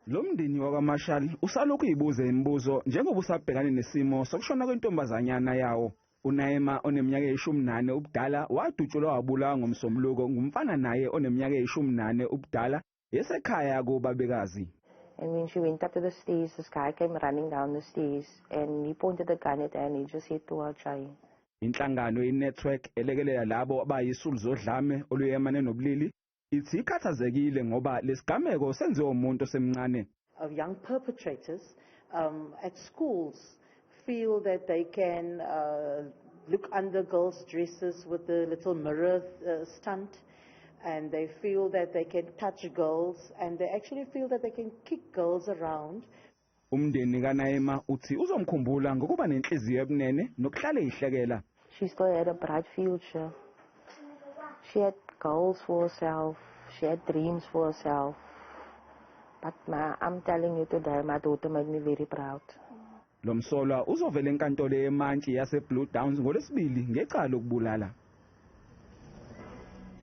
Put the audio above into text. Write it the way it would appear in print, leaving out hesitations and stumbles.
Lo mndeni wakwaMarshall usalokhu uyibuza imibuzo njengoba usabhekane nesimo sokushona kwentombazanyana yawo. UNaeema oneminyaka eyishumi nane ubudala wadutshulwa wabulawa ngomsombuluko ngumfana naye oneminyaka eyishumi nane ubudala esekhaya kubabekazi. And when she went up to the stairs, this guy came running down the stairs and he pointed the gun at her and he just said to her, "Try." Inhlangano yenetwork elekelela labo abayisulu zodlame oluyemane nobulili ithi ikhathazekile ngoba lesigameko senziwe umuntu osemncane. Of young perpetrators at schools feel that they can look under girls' dresses with the little mirror stunt, and they feel that they can touch girls, and they actually feel that they can kick girls around. Umndeni Ka-Naeema uthi uzomkhumbula ngokuba nenhliziyo ebunene nokuhlale ihlekela. She still had a bright future. She had goals for herself. She had dreams for herself. But I'm telling you today, my daughter made me very proud. Lo Umsolwa uzovela enkantolo eMantshi yase Blue Downs ngoLwesibili ngecala lokubulala.